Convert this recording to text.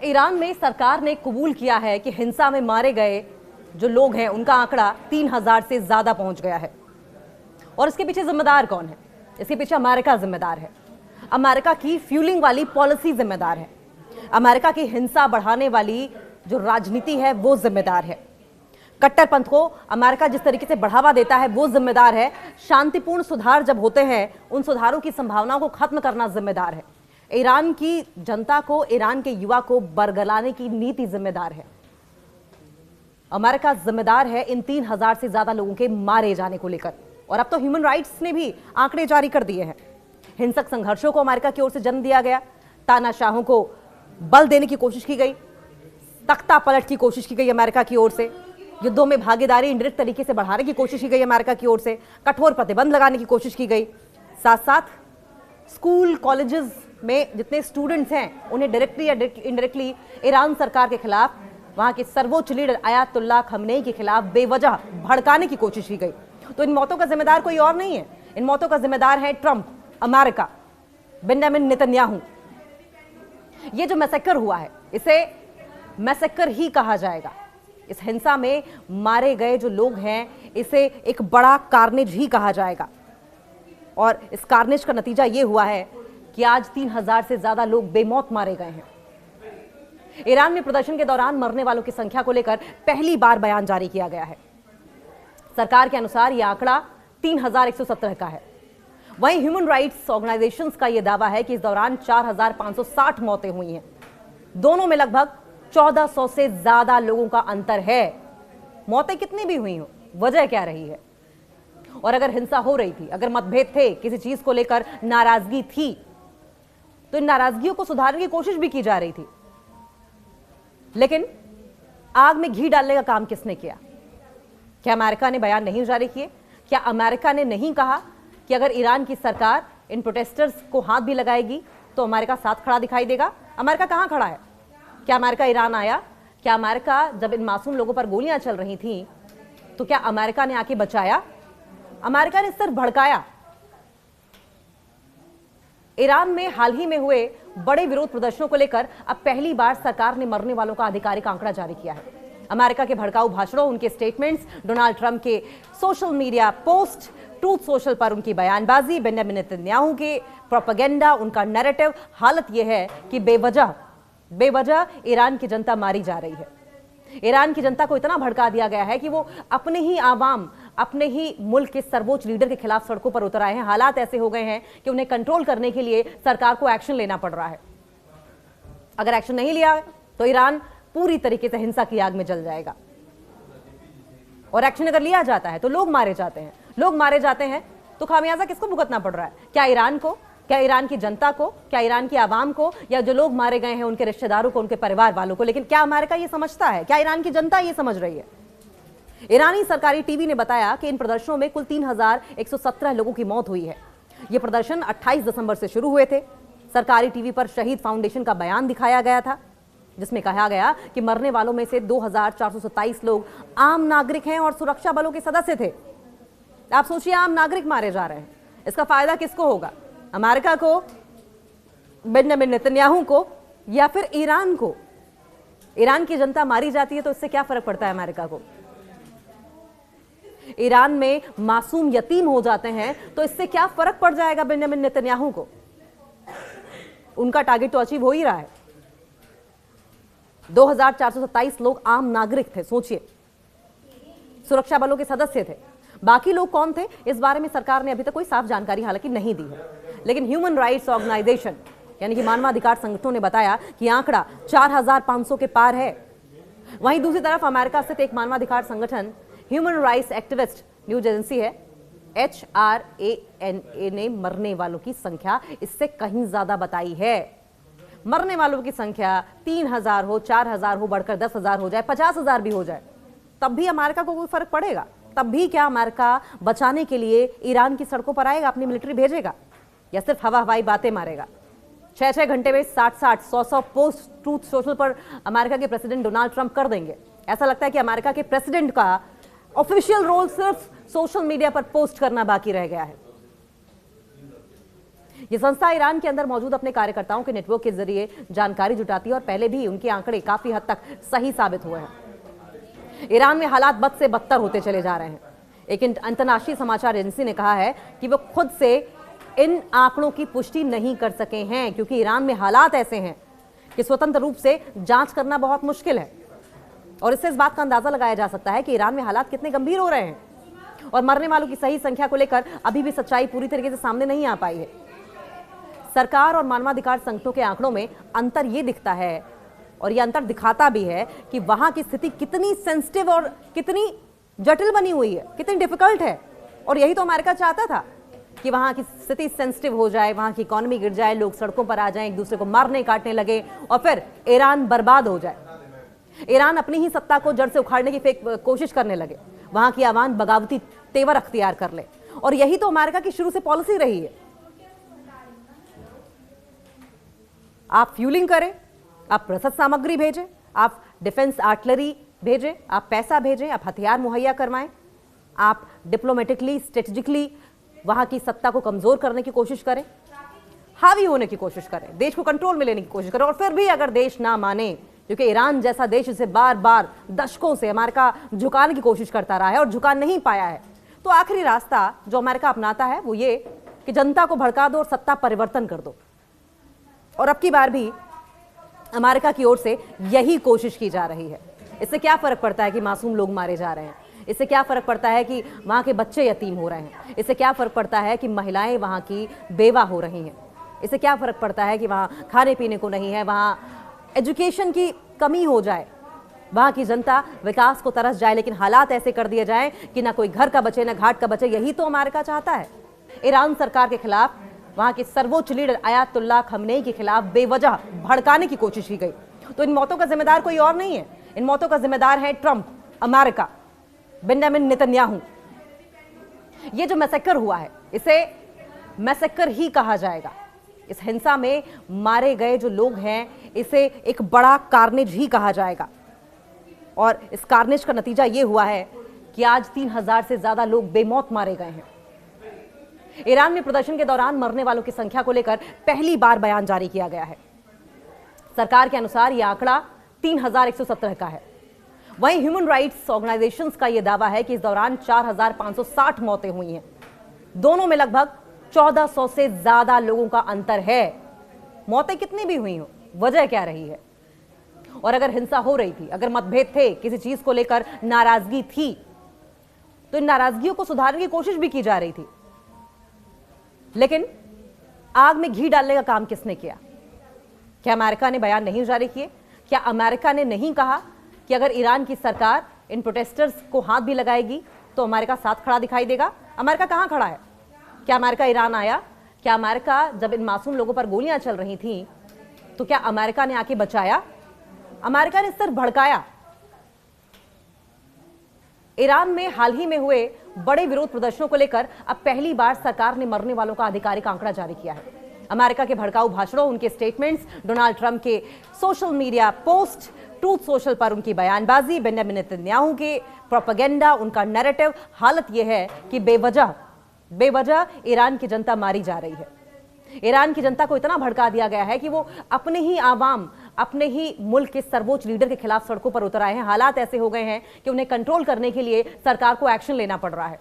Iran में सरकार ने कबूल किया है कि हिंसा में मारे गए जो लोग हैं उनका आंकड़ा 3000 से ज्यादा पहुंच गया है। और इसके पीछे जिम्मेदार कौन है? इसके पीछे अमेरिका जिम्मेदार है। अमेरिका की फ्यूलिंग वाली पॉलिसी जिम्मेदार है। अमेरिका की हिंसा बढ़ाने वाली जो राजनीति है वो जिम्मेदार है। कट्टरपंथ को अमेरिका जिस तरीके से बढ़ावा देता है वो जिम्मेदार है। शांतिपूर्ण सुधार जब होते हैं उन सुधारों की संभावनाओं को खत्म करना जिम्मेदार है। ईरान की जनता को, ईरान के युवा को बरगलाने की नीति जिम्मेदार है। अमेरिका जिम्मेदार है इन 3000 से ज्यादा लोगों के मारे जाने को लेकर। और अब तो ह्यूमन राइट्स ने भी आंकड़े जारी कर दिए हैं। हिंसक संघर्षों को अमेरिका की ओर से जन्म दिया गया, तानाशाहों को बल देने की कोशिश की गई, तख्ता पलट की कोशिश की गई अमेरिका की ओर से, युद्धों में भागीदारी इंडायरेक्ट तरीके से बढ़ाने की कोशिश की गई अमेरिका की ओर से, कठोर प्रतिबंध लगाने की कोशिश की गई। साथ साथ स्कूल कॉलेजेस में जितने स्टूडेंट्स हैं उन्हें डायरेक्टली या इनडायरेक्टली ईरान सरकार के खिलाफ, वहां के सर्वोच्च लीडर आयतुल्लाह खमनेई के खिलाफ बेवजह भड़काने की कोशिश की गई। तो इन मौतों का जिम्मेदार कोई और नहीं है। इन मौतों का जिम्मेदार है ट्रंप, अमेरिका, बेंजामिन नेतन्याहू। ये जो मैसेकर हुआ है इसे मैसेकर ही कहा जाएगा। इस हिंसा में मारे गए जो लोग हैं इसे एक बड़ा कार्नेज ही कहा जाएगा। और इस कार्नेज का नतीजा ये हुआ है कि आज 3000 से ज्यादा लोग बेमौत मारे गए हैं। ईरान में प्रदर्शन के दौरान मरने वालों की संख्या को लेकर पहली बार बयान जारी किया गया है। सरकार के अनुसार यह आंकड़ा 3117 का है। वहीं ह्यूमन राइट्स ऑर्गेनाइजेशंस का यह दावा है कि इस दौरान 4560 मौतें हुई हैं। दोनों में लगभग 1400 से ज्यादा लोगों का अंतर है। मौतें कितनी भी हुई हो, वजह क्या रही है? और अगर हिंसा हो रही थी, अगर मतभेद थे, किसी चीज को लेकर नाराजगी थी, तो इन नाराजगियों को सुधारने की कोशिश भी की जा रही थी। लेकिन आग में घी डालने का काम किसने किया? क्या अमेरिका ने बयान नहीं जारी किए? क्या अमेरिका ने नहीं कहा कि अगर ईरान की सरकार इन प्रोटेस्टर्स को हाथ भी लगाएगी तो अमेरिका साथ खड़ा दिखाई देगा? अमेरिका कहां खड़ा है? क्या अमेरिका ईरान आया? क्या अमेरिका जब इन मासूम लोगों पर गोलियां चल रही थीं तो क्या अमेरिका ने आके बचाया? अमेरिका ने सिर्फ भड़काया। ईरान में हाल ही में हुए बड़े विरोध प्रदर्शनों को लेकर अब पहली बार सरकार ने मरने वालों का आधिकारिक आंकड़ा जारी किया है। अमेरिका के भड़काऊ भाषणों, उनके स्टेटमेंट्स, डोनाल्ड ट्रंप के social media post, truth social पर उनकी बयानबाजी, बेंजामिन नेतन्याहू के प्रोपेगेंडा, उनका नैरेटिव। हालत यह है कि बेवजह ईरान की जनता मारी जा रही है। ईरान की जनता को इतना भड़का दिया गया है कि वो अपने ही आवाम, अपने ही मुल्क के सर्वोच्च लीडर के खिलाफ सड़कों पर उतर आए हैं। हालात ऐसे हो गए हैं कि उन्हें कंट्रोल करने के लिए सरकार को एक्शन लेना पड़ रहा है। अगर एक्शन नहीं लिया तो ईरान पूरी तरीके से हिंसा की आग में जल जाएगा। और एक्शन अगर लिया जाता है तो लोग मारे जाते हैं। लोग मारे जाते हैं तो खामियाजा किसको भुगतना पड़ रहा है? क्या ईरान को? क्या ईरान की जनता को? क्या ईरान की आवाम को? या जो लोग मारे गए हैं उनके रिश्तेदारों को, उनके परिवार वालों को? लेकिन क्या अमेरिका ये समझता है? क्या ईरान की जनता ये समझ रही है? ईरानी सरकारी टीवी ने बताया कि इन प्रदर्शनों में कुल 3117 लोगों की मौत हुई है। ये प्रदर्शन 28 दिसंबर से शुरू हुए थे। सरकारी टीवी पर शहीद फाउंडेशन का बयान दिखाया गया था जिसमें कहा गया कि मरने वालों में से 2427 लोग आम नागरिक हैं और सुरक्षा बलों के सदस्य थे। आप सोचिए, आम नागरिक मारे जा रहे हैं। इसका फायदा किसको होगा? अमेरिका को, बेंजामिन नेतन्याहू को, या फिर ईरान को? ईरान की जनता मारी जाती है तो इससे क्या फर्क पड़ता है अमेरिका को? ईरान में मासूम यतीम हो जाते हैं तो इससे क्या फर्क पड़ जाएगा बेंजामिन नेतन्याहू को? उनका टारगेट तो अचीव हो ही रहा है। 2427 लोग आम नागरिक थे, सोचिए, सुरक्षा बलों के सदस्य थे। बाकी लोग कौन थे इस बारे में सरकार ने अभी तक कोई साफ जानकारी हालांकि नहीं दी है। लेकिन ह्यूमन राइट्स ऑर्गेनाइजेशन यानी कि मानवाधिकार संगठनों ने बताया कि आंकड़ा 4500 के पार है। वहीं दूसरी तरफ अमेरिका स्थित एक मानवाधिकार संगठन human rights activist news agency है HRANA ने मरने वालों की संख्या इससे कहीं ज्यादा बताई है। मरने वालों की संख्या 3000 हो, 4000 हो, बढ़कर 10,000 हो जाए, 50,000 भी हो जाए, तब भी अमेरिका को कोई फर्क पड़ेगा? तब भी क्या अमेरिका बचाने के लिए ईरान की सड़कों पर आएगा, अपनी मिलिट्री भेजेगा, या सिर्फ हवाई बातें मारेगा? 6-6 घंटे में 60-60, 100-100 पोस्ट ट्रूथ सोशल पर अमेरिका के प्रेसिडेंट डोनाल्ड ट्रंप कर देंगे। ऐसा लगता है कि अमेरिका के प्रेसिडेंट का ऑफिशियल रोल सिर्फ सोशल मीडिया पर पोस्ट करना बाकी रह गया है। ये संस्था ईरान के अंदर मौजूद अपने कार्यकर्ताओं के नेटवर्क के जरिए जानकारी जुटाती है और पहले भी उनके आंकड़े काफी हद तक सही साबित हुए हैं। ईरान में हालात बद से बदतर होते चले जा रहे हैं। एक अंतर्राष्ट्रीय समाचार एजेंसी ने कहा है कि वो खुद से इन आंकड़ों की पुष्टि नहीं कर सके हैं, क्योंकि ईरान में हालात ऐसे हैं कि स्वतंत्र रूप से जांच करना बहुत मुश्किल है। और इससे इस बात का अंदाजा लगाया जा सकता है कि ईरान में हालात कितने गंभीर हो रहे हैं। और मरने वालों की सही संख्या को लेकर अभी भी सच्चाई पूरी तरीके से सामने नहीं आ पाई है। सरकार और मानवाधिकार संगठनों के आंकड़ों में अंतर ये दिखता है, और ये अंतर दिखाता भी है कि वहां की स्थिति कितनी सेंसिटिव और कितनी जटिल बनी हुई है, कितनी डिफिकल्ट है। और यही तो अमेरिका चाहता था कि वहां की स्थिति सेंसिटिव हो जाए, वहां की इकोनॉमी गिर जाए, लोग सड़कों पर आ जाएं, एक दूसरे को मारने काटने लगे और फिर ईरान बर्बाद हो जाए। ईरान अपनी ही सत्ता को जड़ से उखाड़ने की कोशिश करने लगे, वहां की आवाम बगावती तेवर अख्तियार कर ले। और यही तो अमेरिका की शुरू से पॉलिसी रही है। आप फ्यूलिंग करें, आप रसद सामग्री भेजें, आप डिफेंस आर्टिलरी भेजें, आप पैसा भेजें, आप हथियार मुहैया करवाएं, आप डिप्लोमेटिकली स्ट्रेटेजिकली वहां की सत्ता को कमजोर करने की कोशिश करें, हावी होने की कोशिश करें, देश को कंट्रोल में लेने की कोशिश करें। और फिर भी अगर देश ना माने, क्योंकि ईरान जैसा देश इसे बार बार दशकों से अमेरिका झुकाने की कोशिश करता रहा है और झुका नहीं पाया है, तो आखिरी रास्ता जो अमेरिका अपनाता है वो ये कि जनता को भड़का दो और सत्ता परिवर्तन कर दो। और अब की बार भी अमेरिका की ओर से यही कोशिश की जा रही है। इससे क्या फर्क पड़ता है कि मासूम लोग मारे जा रहे हैं? इससे क्या फर्क पड़ता है कि वहां के बच्चे यतीम हो रहे हैं? इससे क्या फर्क पड़ता है कि महिलाएं वहां की बेवा हो रही हैं? इससे क्या फर्क पड़ता है कि वहां खाने पीने को नहीं है, वहां एजुकेशन की कमी हो जाए, वहां की जनता विकास को तरस जाए, लेकिन हालात ऐसे कर दिए जाएं कि ना कोई घर का बचे ना घाट का बचे। यही तो अमेरिका चाहता है। ईरान सरकार के खिलाफ, वहां के सर्वोच्च लीडर आयतुल्लाह खमेनी के खिलाफ बेवजह भड़काने की कोशिश की गई। तो इन मौतों का जिम्मेदार कोई और नहीं है, इन मौतों का जिम्मेदार है ट्रंप, अमेरिका, बेंजामिन नेतन्याहू। ये जो मैसेकर हुआ है इसे मैसेकर ही कहा जाएगा। इस हिंसा में मारे गए जो लोग हैं इसे एक बड़ा कार्नेज ही कहा जाएगा। और इस कार्नेज का नतीजा ये हुआ है कि आज 3000 से ज्यादा लोग बेमौत मारे गए हैं। ईरान में प्रदर्शन के दौरान मरने वालों की संख्या को लेकर पहली बार बयान जारी किया गया है। सरकार के अनुसार यह आंकड़ा 3117 का है। वहीं ह्यूमन राइट्स ऑर्गेनाइजेशंस का यह दावा है कि इस दौरान 4560 मौतें हुई हैं। दोनों में लगभग 1400 से ज्यादा लोगों का अंतर है। मौतें कितनी भी हुई हो, वजह क्या रही है? और अगर हिंसा हो रही थी, अगर मतभेद थे, किसी चीज को लेकर नाराजगी थी, तो इन नाराजगियों को सुधारने की कोशिश भी की जा रही थी। लेकिन आग में घी डालने का काम किसने किया? क्या अमेरिका ने बयान नहीं जारी किए? क्या अमेरिका ने नहीं कहा कि अगर ईरान की सरकार इन प्रोटेस्टर्स को हाथ भी लगाएगी तो अमेरिका साथ खड़ा दिखाई देगा? अमेरिका कहां खड़ा है? क्या अमेरिका ईरान आया? क्या अमेरिका जब इन मासूम लोगों पर गोलियां चल रही थीं तो क्या अमेरिका ने आके बचाया? अमेरिका ने सिर्फ भड़काया। ईरान में हाल ही में हुए बड़े विरोध प्रदर्शनों को लेकर अब पहली बार सरकार ने मरने वालों का आधिकारिक आंकड़ा जारी किया है। अमेरिका के भड़काऊ भाषणों, उनके स्टेटमेंट्स, डोनाल्ड ट्रंप के social media post, truth social पर उनकी बयानबाजी, बेंजामिन नेतन्याहू के प्रोपेगेंडा, उनका नैरेटिव, हालत यह है कि बेवजह ईरान की जनता मारी जा रही है। ईरान की जनता को इतना भड़का दिया गया है कि वो अपने ही आवाम, अपने ही मुल्क के सर्वोच्च लीडर के खिलाफ सड़कों पर उतर आए हैं। हालात ऐसे हो गए हैं कि उन्हें कंट्रोल करने के लिए सरकार को एक्शन लेना पड़ रहा है।